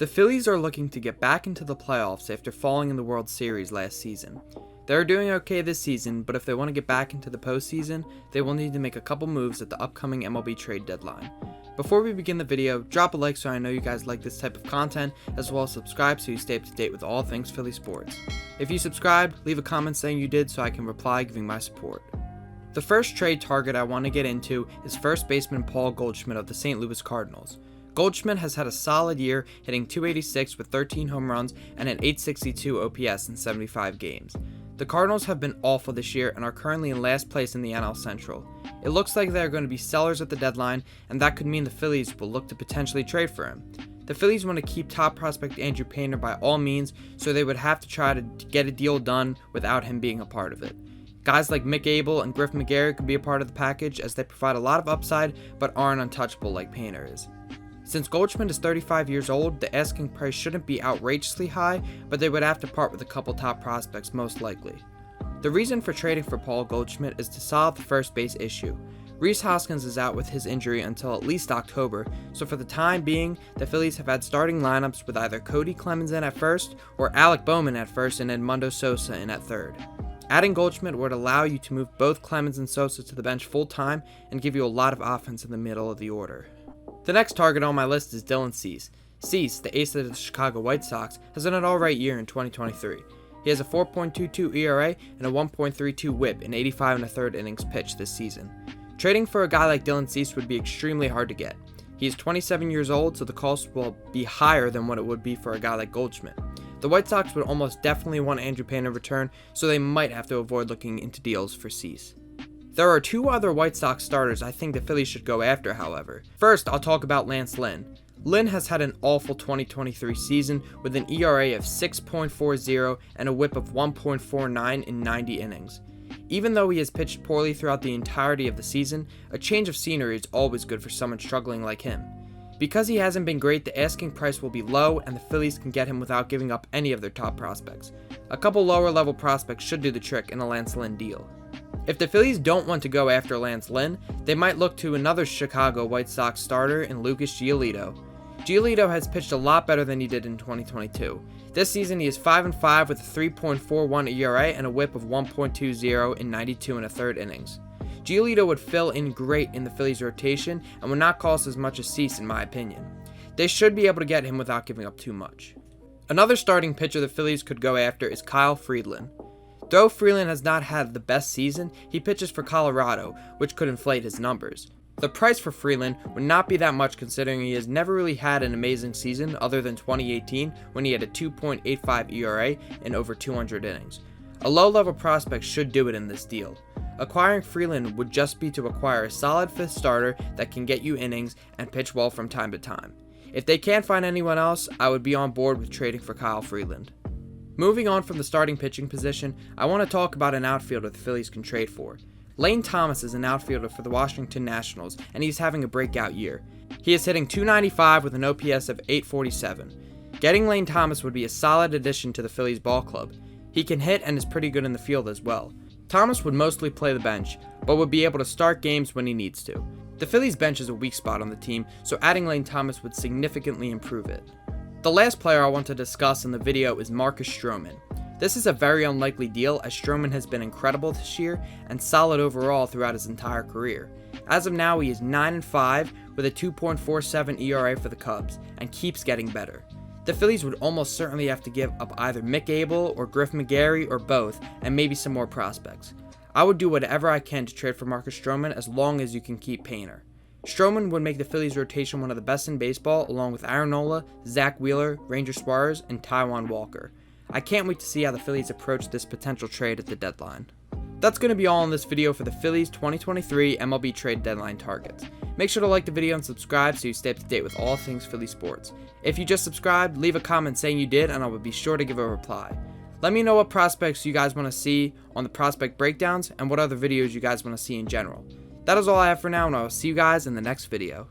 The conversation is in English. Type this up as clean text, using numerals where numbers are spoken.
The Phillies are looking to get back into the playoffs after falling in the World Series last season. They are doing okay this season, but if they want to get back into the postseason, they will need to make a couple moves at the upcoming MLB trade deadline. Before we begin the video, drop a like so I know you guys like this type of content, as well as subscribe so you stay up to date with all things Philly sports. If you subscribed, leave a comment saying you did so I can reply giving my support. The first trade target I want to get into is first baseman Paul Goldschmidt of the St. Louis Cardinals. Goldschmidt has had a solid year, hitting .286 with 13 home runs and an .862 OPS in 75 games. The Cardinals have been awful this year and are currently in last place in the NL Central. It looks like they are going to be sellers at the deadline, and that could mean the Phillies will look to potentially trade for him. The Phillies want to keep top prospect Andrew Painter by all means, so they would have to try to get a deal done without him being a part of it. Guys like Mick Abel and Griff McGarry could be a part of the package as they provide a lot of upside but aren't untouchable like Painter is. Since Goldschmidt is 35 years old, the asking price shouldn't be outrageously high, but they would have to part with a couple top prospects most likely. The reason for trading for Paul Goldschmidt is to solve the first base issue. Rhys Hoskins is out with his injury until at least October, so for the time being, the Phillies have had starting lineups with either Cody Clemens in at first or Alec Bowman at first and Edmundo Sosa in at third. Adding Goldschmidt would allow you to move both Clemens and Sosa to the bench full time and give you a lot of offense in the middle of the order. The next target on my list is Dylan Cease. Cease, the ace of the Chicago White Sox, has done an alright year in 2023. He has a 4.22 ERA and a 1.32 WHIP in 85 1/3 innings pitched this season. Trading for a guy like Dylan Cease would be extremely hard to get. He is 27 years old, so the cost will be higher than what it would be for a guy like Goldschmidt. The White Sox would almost definitely want Andrew Painter to return, so they might have to avoid looking into deals for Cease. There are two other White Sox starters I think the Phillies should go after, however. First, I'll talk about Lance Lynn. Lynn has had an awful 2023 season with an ERA of 6.40 and a WHIP of 1.49 in 90 innings. Even though he has pitched poorly throughout the entirety of the season, a change of scenery is always good for someone struggling like him. Because he hasn't been great, the asking price will be low and the Phillies can get him without giving up any of their top prospects. A couple lower level prospects should do the trick in a Lance Lynn deal. If the Phillies don't want to go after Lance Lynn, they might look to another Chicago White Sox starter in Lucas Giolito. Giolito has pitched a lot better than he did in 2022. This season he is 5-5 with a 3.41 ERA and a WHIP of 1.20 in 92 1/3 innings. Giolito would fill in great in the Phillies rotation and would not cost as much as Cease in my opinion. They should be able to get him without giving up too much. Another starting pitcher the Phillies could go after is Kyle Freeland. Though Freeland has not had the best season, he pitches for Colorado, which could inflate his numbers. The price for Freeland would not be that much considering he has never really had an amazing season other than 2018 when he had a 2.85 ERA in over 200 innings. A low-level prospect should do it in this deal. Acquiring Freeland would just be to acquire a solid fifth starter that can get you innings and pitch well from time to time. If they can't find anyone else, I would be on board with trading for Kyle Freeland. Moving on from the starting pitching position, I want to talk about an outfielder the Phillies can trade for. Lane Thomas is an outfielder for the Washington Nationals, and he's having a breakout year. He is hitting .295 with an OPS of .847. Getting Lane Thomas would be a solid addition to the Phillies ball club. He can hit and is pretty good in the field as well. Thomas would mostly play the bench, but would be able to start games when he needs to. The Phillies bench is a weak spot on the team, so adding Lane Thomas would significantly improve it. The last player I want to discuss in the video is Marcus Stroman. This is a very unlikely deal as Stroman has been incredible this year and solid overall throughout his entire career. As of now, he is 9-5 with a 2.47 ERA for the Cubs and keeps getting better. The Phillies would almost certainly have to give up either Mick Abel or Griff McGarry or both and maybe some more prospects. I would do whatever I can to trade for Marcus Stroman as long as you can keep Painter. Stroman would make the Phillies rotation one of the best in baseball along with Aaron Nola, Zach Wheeler, Ranger Suarez, and Taijuan Walker. I can't wait to see how the Phillies approach this potential trade at the deadline. That's going to be all in this video for the Phillies 2023 MLB trade deadline targets. Make sure to like the video and subscribe so you stay up to date with all things Philly sports. If you just subscribed, leave a comment saying you did and I will be sure to give a reply. Let me know what prospects you guys want to see on the prospect breakdowns and what other videos you guys want to see in general. That is all I have for now, and I will see you guys in the next video.